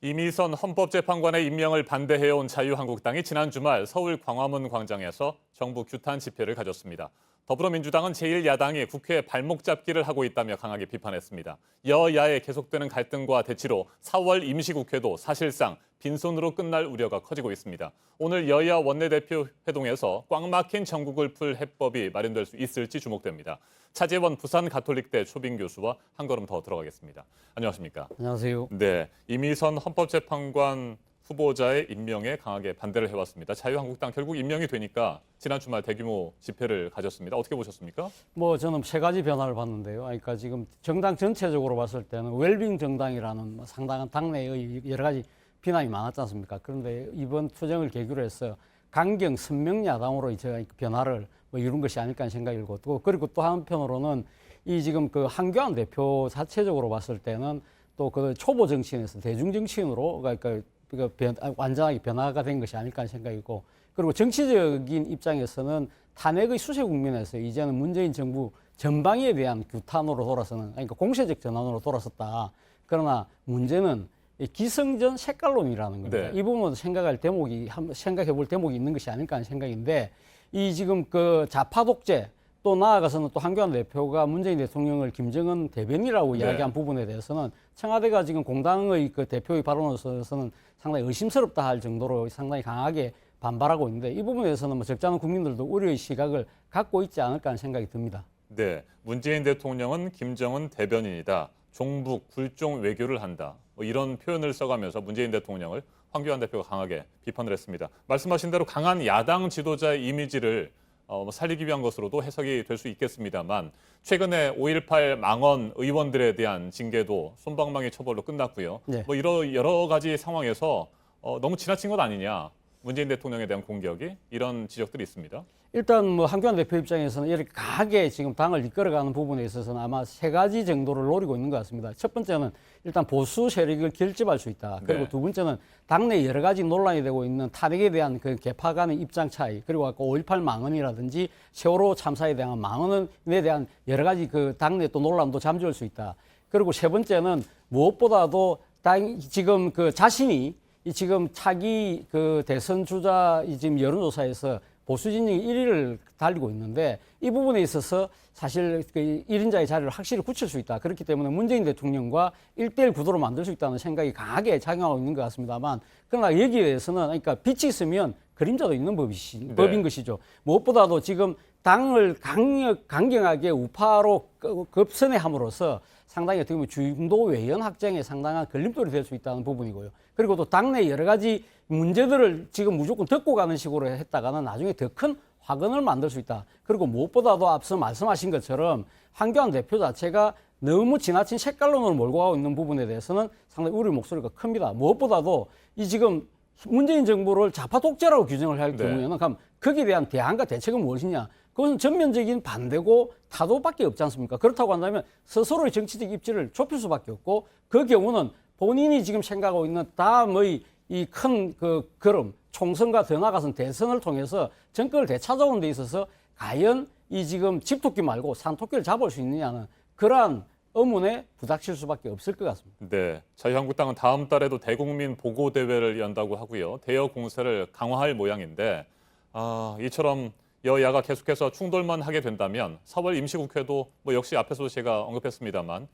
이미선 헌법재판관의 임명을 반대해온 자유한국당이 지난 주말 서울 광화문 광장에서 정부 규탄 집회를 가졌습니다. 더불어민주당은 제1야당이 국회에 발목 잡기를 하고 있다며 강하게 비판했습니다. 여야의 계속되는 갈등과 대치로 4월 임시국회도 사실상 빈손으로 끝날 우려가 커지고 있습니다. 오늘 여야 원내대표 회동에서 꽉 막힌 전국을 풀 해법이 마련될 수 있을지 주목됩니다. 차재원 부산가톨릭대 초빙 교수와 한 걸음 더 들어가겠습니다. 안녕하십니까? 안녕하세요. 네, 이미선 헌법재판관 후보자의 임명에 강하게 반대를 해왔습니다. 자유한국당 결국 임명이 되니까 지난 주말 대규모 집회를 가졌습니다. 어떻게 보셨습니까? 저는 세 가지 변화를 봤는데요. 그러니까 지금 정당 전체적으로 봤을 때는 웰빙 정당이라는 상당한 당내의 여러 가지 비난이 많았지 않습니까? 그런데 이번 투쟁을 계기로 해서 강경 선명 야당으로 저희 변화를 이룬 것이 아닐까 하는 생각이 들고, 그리고 또 한편으로는 이 지금 그 한교안 대표 자체적으로 봤을 때는 또 그 초보 정치인에서 대중 정치인으로 완전하게 변화가 된 것이 아닐까 하는 생각이고, 그리고 정치적인 입장에서는 탄핵의 수세 국면에서 이제는 문재인 정부 전방위에 대한 규탄으로 돌아서는, 그러니까 공세적 전환으로 돌아섰다. 그러나 문제는 기승전 색깔론이라는 겁니다. 네. 이 부분도 생각해 볼 대목이 있는 것이 아닐까 하는 생각인데, 이 지금 그 좌파 독재, 또 나아가서는 또 한교안 대표가 문재인 대통령을 김정은 대변이라고 네. 이야기한 부분에 대해서는 청와대가 지금 공당의 그 대표의 발언으로서는 상당히 의심스럽다 할 정도로 상당히 강하게 반발하고 있는데, 이 부분에 대해서는 적지 않은 국민들도 우려의 시각을 갖고 있지 않을까 하는 생각이 듭니다. 네, 문재인 대통령은 김정은 대변인이다. 종북, 굴종 외교를 한다. 이런 표현을 써가면서 문재인 대통령을 황교안 대표가 강하게 비판을 했습니다. 말씀하신 대로 강한 야당 지도자의 이미지를 살리기 위한 것으로도 해석이 될 수 있겠습니다만, 최근에 5.18 망언 의원들에 대한 징계도 솜방망이 처벌로 끝났고요. 네. 여러 가지 상황에서 너무 지나친 것 아니냐. 문재인 대통령에 대한 공격이 이런 지적들이 있습니다. 일단 한교안 대표 입장에서는 이렇게 강하게 지금 당을 이끌어가는 부분에 있어서는 아마 세 가지 정도를 노리고 있는 것 같습니다. 첫 번째는 일단 보수 세력을 결집할 수 있다. 그리고 네. 두 번째는 당내 여러 가지 논란이 되고 있는 탄핵에 대한 그 개파 간의 입장 차이, 그리고 아까 5.18 망언이라든지 세월호 참사에 대한 망언에 대한 여러 가지 그 당내 또 논란도 잠재울 수 있다. 그리고 세 번째는 무엇보다도 지금 그 자신이 지금 차기 그 대선 주자 지금 여론조사에서 보수 진영이 1위를 달리고 있는데, 이 부분에 있어서 사실 그 1인자의 자리를 확실히 굳힐 수 있다. 그렇기 때문에 문재인 대통령과 1대1 구도로 만들 수 있다는 생각이 강하게 작용하고 있는 것 같습니다만, 그러나 여기에 대해서는 그러니까 빛이 있으면 그림자도 있는 법인 것이죠. 무엇보다도 지금 당을 강경하게 우파로 급선회 함으로써 상당히 어떻게 보면 중도 외연 확장에 상당한 걸림돌이 될 수 있다는 부분이고요. 그리고 또 당내 여러 가지 문제들을 지금 무조건 덮고 가는 식으로 했다가는 나중에 더 큰 화근을 만들 수 있다. 그리고 무엇보다도 앞서 말씀하신 것처럼 황교안 대표 자체가 너무 지나친 색깔론을 몰고 가고 있는 부분에 대해서는 상당히 우려 목소리가 큽니다. 무엇보다도 이 지금 문재인 정부를 좌파 독재라고 규정을 할 경우에는 그럼 거기에 대한 대안과 대책은 무엇이냐? 그것은 전면적인 반대고 타도밖에 없지 않습니까? 그렇다고 한다면 스스로의 정치적 입지를 좁힐 수밖에 없고, 그 경우는 본인이 지금 생각하고 있는 다음의 이 큰 그 걸음, 총선과 더 나아가서는 대선을 통해서 정권을 되찾아오는 데 있어서 과연 이 지금 집토끼 말고 산토끼를 잡을 수 있느냐는 그러한 의문에 부닥칠 수밖에 없을 것 같습니다. 네, 자유한국당은 다음 달에도 대국민 보고대회를 연다고 하고요. 대여 공세를 강화할 모양인데, 이처럼 여야가 계속해서 충돌만 하게 된다면 4월 임시국회도 역시 앞에서도 제가 언급했습니다만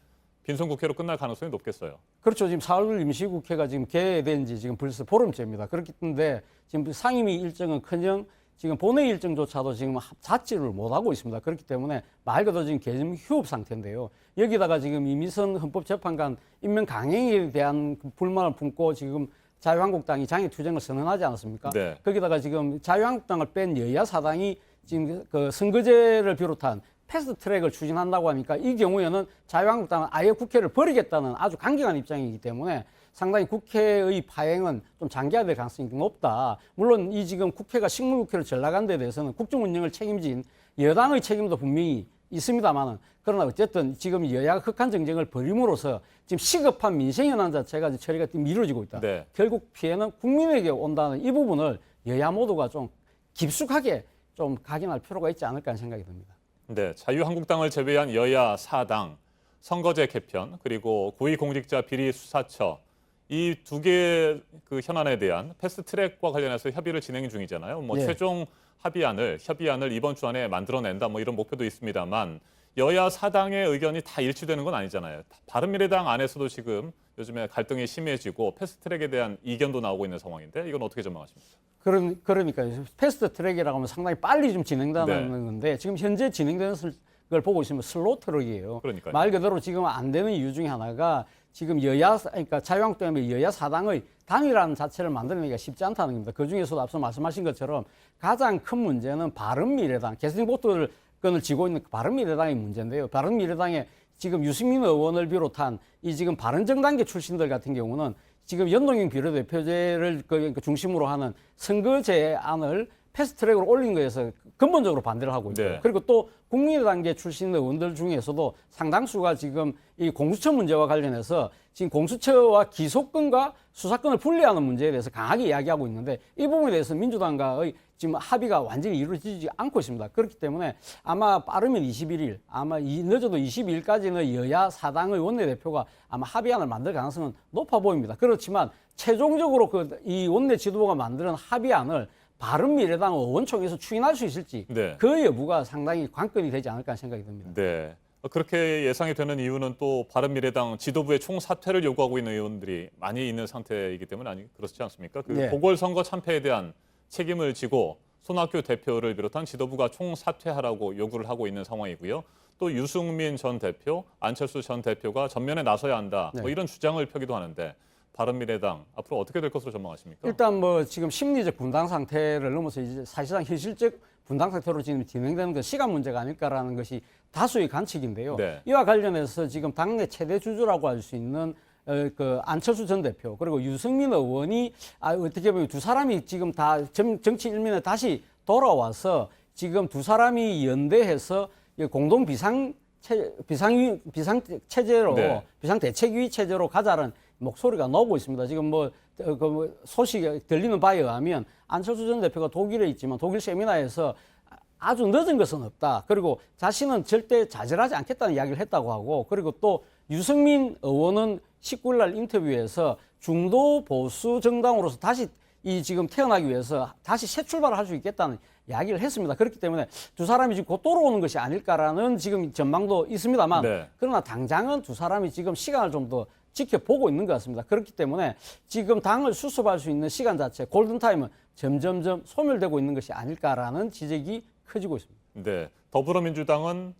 빈손 국회로 끝날 가능성이 높겠어요. 그렇죠. 지금 4월 임시국회가 지금 개회된 지 지금 벌써 보름째입니다. 그렇기 때문에 지금 상임위 일정은커녕 지금 본회의 일정조차도 지금 자치를 못하고 있습니다. 그렇기 때문에 말 그대로 지금 개점 휴업 상태인데요. 여기다가 지금 이미선 헌법재판관 임명 강행에 대한 불만을 품고 지금 자유한국당이 장애투쟁을 선언하지 않았습니까? 네. 거기다가 지금 자유한국당을 뺀 여야 사당이 지금 그 선거제를 비롯한 패스트트랙을 추진한다고 하니까, 이 경우에는 자유한국당은 아예 국회를 버리겠다는 아주 강경한 입장이기 때문에 상당히 국회의 파행은 좀 장기화될 가능성이 높다. 물론 이 지금 국회가 식물국회로 전락한 데 대해서는 국정 운영을 책임진 여당의 책임도 분명히 있습니다만은, 그러나 어쨌든 지금 여야가 극한 정쟁을 벌임으로써 지금 시급한 민생 현안 자체가 처리가 미뤄지고 있다. 네. 결국 피해는 국민에게 온다는 이 부분을 여야 모두가 좀 깊숙하게 좀 각인할 필요가 있지 않을까 하는 생각이 듭니다. 네, 자유한국당을 제외한 여야 4당, 선거제 개편, 그리고 고위공직자 비리 수사처, 이 두 개의 그 현안에 대한 패스트 트랙과 관련해서 협의를 진행 중이잖아요. 뭐 예. 최종 협의안을 이번 주 안에 만들어낸다 뭐 이런 목표도 있습니다만 여야 사당의 의견이 다 일치되는 건 아니잖아요. 바른미래당 안에서도 지금 요즘에 갈등이 심해지고 패스트 트랙에 대한 이견도 나오고 있는 상황인데 이건 어떻게 전망하십니까? 그러니까 패스트 트랙이라고 하면 상당히 빨리 좀 진행되는 네. 건데 지금 현재 진행되는 걸 보고 있으면 슬로우 트랙이에요. 그러니까요. 말 그대로 지금 안 되는 이유 중에 하나가 지금 그러니까 자유한국당의 여야 사당의 단일화는 자체를 만들어내기가 쉽지 않다는 겁니다. 그 중에서도 앞서 말씀하신 것처럼 가장 큰 문제는 바른미래당, 게스팅 보트권을 쥐고 있는 바른미래당의 문제인데요. 바른미래당의 지금 유승민 의원을 비롯한 이 지금 바른정당계 출신들 같은 경우는 지금 연동형 비례대표제를 그 중심으로 하는 선거제안을 패스트트랙으로 올린 거에서 근본적으로 반대를 하고 있고요. 네. 그리고 또 국민의당계 출신 의원들 중에서도 상당수가 지금 이 공수처 문제와 관련해서 지금 공수처와 기소권과 수사권을 분리하는 문제에 대해서 강하게 이야기하고 있는데 이 부분에 대해서 민주당과의 지금 합의가 완전히 이루어지지 않고 있습니다. 그렇기 때문에 아마 빠르면 21일, 아마 늦어도 22일까지는 여야 사당의 원내대표가 아마 합의안을 만들 가능성은 높아 보입니다. 그렇지만 최종적으로 이 원내 지도부가 만드는 합의안을 바른미래당 의원총회에서 추인할 수 있을지 네. 그 여부가 상당히 관건이 되지 않을까 생각이 듭니다. 네. 그렇게 예상이 되는 이유는 또 바른미래당 지도부의 총사퇴를 요구하고 있는 의원들이 많이 있는 상태이기 때문에 그렇지 않습니까? 그 네. 보궐선거 참패에 대한 책임을 지고 손학규 대표를 비롯한 지도부가 총사퇴하라고 요구를 하고 있는 상황이고요. 또 유승민 전 대표, 안철수 전 대표가 전면에 나서야 한다. 뭐 네. 이런 주장을 펴기도 하는데 바른미래당 앞으로 어떻게 될 것으로 전망하십니까? 일단 뭐 지금 심리적 분당 상태를 넘어서 이제 사실상 현실적 분당 상태로 지금 진행되는 건 시간 문제가 아닐까라는 것이 다수의 관측인데요. 네. 이와 관련해서 지금 당내 최대 주주라고 할 수 있는 그 안철수 전 대표 그리고 유승민 의원이 어떻게 보면 두 사람이 지금 다 정치 일면에 다시 돌아와서 지금 두 사람이 연대해서 공동 비상 체제로 네. 비상 대책위 체제로 가자는 목소리가 나오고 있습니다. 지금 소식이 들리는 바에 의하면 안철수 전 대표가 독일에 있지만 독일 세미나에서 아주 늦은 것은 없다. 그리고 자신은 절대 좌절하지 않겠다는 이야기를 했다고 하고 그리고 또 유승민 의원은 19일 날 인터뷰에서 중도 보수 정당으로서 다시 지금 태어나기 위해서 다시 새 출발을 할 수 있겠다는 이야기를 했습니다. 그렇기 때문에 두 사람이 지금 곧 돌아오는 것이 아닐까라는 지금 전망도 있습니다만 네. 그러나 당장은 두 사람이 지금 시간을 좀 더 지켜보고 있는 것 같습니다. 그렇기 때문에 지금 당을 수습할 수 있는 시간 자체, 골든타임은 점점점 소멸되고 있는 것이 아닐까라는 지적이 커지고 있습니다. 네. 더불어민주당은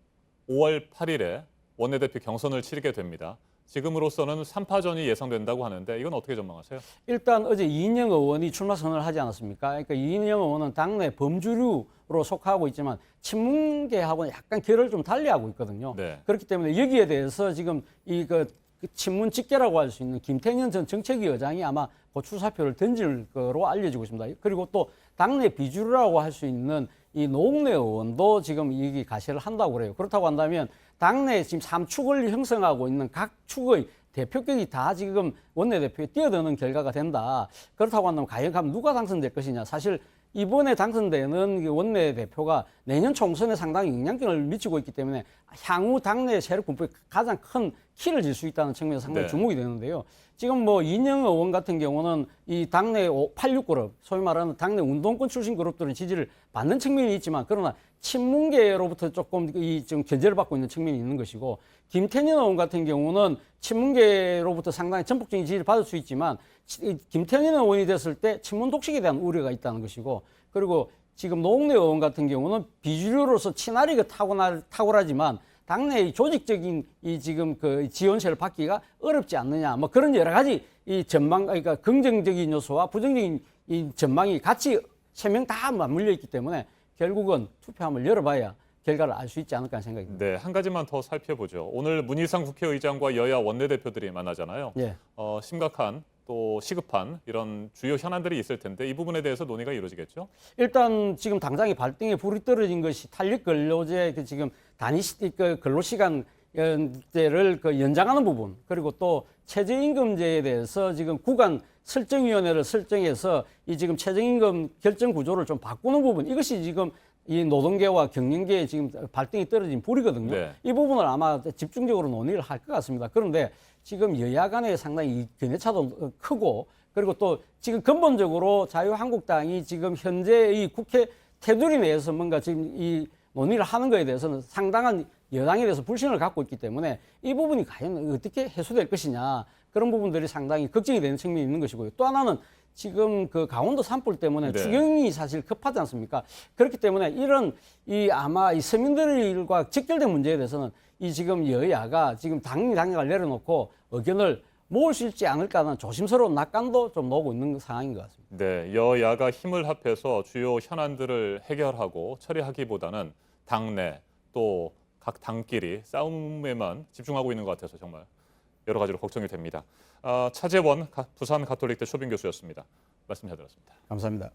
5월 8일에 원내대표 경선을 치르게 됩니다. 지금으로서는 3파전이 예상된다고 하는데 이건 어떻게 전망하세요? 일단 어제 이인영 의원이 출마 선언을 하지 않았습니까? 그러니까 이인영 의원은 당내 범주류로 속하고 있지만 친문계하고는 약간 결을 좀 달리하고 있거든요. 네. 그렇기 때문에 여기에 대해서 지금 그 친문 직계라고 할 수 있는 김태년 전 정책위 의장이 아마 그 출사표를 던질 거로 알려지고 있습니다. 그리고 또 당내 비주류라고 할 수 있는 이 노웅래 의원도 지금 여기 가세를 한다고 그래요. 그렇다고 한다면 당내 지금 3축을 형성하고 있는 각 축의 대표격이 다 지금 원내대표에 뛰어드는 결과가 된다. 그렇다고 한다면 과연 누가 당선될 것이냐. 사실 이번에 당선되는 원내대표가 내년 총선에 상당히 영향력을 미치고 있기 때문에 향후 당내 세력 분포에 가장 큰 키를 질 수 있다는 측면에서 상당히 네. 주목이 되는데요. 지금 이인영 의원 같은 경우는 이 당내 86 그룹, 소위 말하는 당내 운동권 출신 그룹들은 지지를 받는 측면이 있지만 그러나 친문계로부터 조금 좀 견제를 받고 있는 측면이 있는 것이고 김태년 의원 같은 경우는 친문계로부터 상당히 전폭적인 지지를 받을 수 있지만 김태년 의원이 됐을 때 친문 독식에 대한 우려가 있다는 것이고 그리고 지금 노웅래 의원 같은 경우는 비주류로서 친화력이 탁월하지만 당내의 조직적인 지금 지원세를 받기가 어렵지 않느냐 뭐 그런 여러 가지 그러니까 긍정적인 요소와 부정적인 전망이 같이 세 명 다 맞물려 있기 때문에 결국은 투표함을 열어봐야 결과를 알 수 있지 않을까 하는 생각이 듭니다. 네, 한 가지만 더 살펴보죠. 오늘 문희상 국회의장과 여야 원내대표들이 만나잖아요. 예. 심각한 또 시급한 이런 주요 현안들이 있을 텐데 이 부분에 대해서 논의가 이루어지겠죠? 일단 지금 당장에 발등에 불이 떨어진 것이 탄력 근로제 지금 단위 근로시간제를 연장하는 부분 그리고 또 최저임금제에 대해서 지금 구간 설정위원회를 설정해서 지금 최저임금 결정 구조를 좀 바꾸는 부분 이것이 지금 이 노동계와 경영계에 지금 발등이 떨어진 불이거든요. 네. 이 부분을 아마 집중적으로 논의를 할 것 같습니다. 그런데 지금 여야 간에 상당히 이 견해차도 크고 그리고 또 지금 근본적으로 자유한국당이 지금 현재의 국회 테두리 내에서 뭔가 지금 이 논의를 하는 거에 대해서는 상당한 여당에 대해서 불신을 갖고 있기 때문에 이 부분이 과연 어떻게 해소될 것이냐 그런 부분들이 상당히 걱정이 되는 측면이 있는 것이고요. 또 하나는 지금 그 강원도 산불 때문에 네. 추경이 사실 급하지 않습니까? 그렇기 때문에 이런 이 아마 이 서민들과 직결된 문제에 대해서는 이 지금 여야가 지금 당락을 내려놓고 의견을 모을 수 있지 않을까 하는 조심스러운 낙관도 좀 나오고 있는 상황인 것 같습니다. 네, 여야가 힘을 합해서 주요 현안들을 해결하고 처리하기보다는 당내 또 각 당끼리 싸움에만 집중하고 있는 것 같아서 정말 여러 가지로 걱정이 됩니다. 차재원 부산 가톨릭대 초빙 교수였습니다. 말씀 잘 들었습니다. 감사합니다.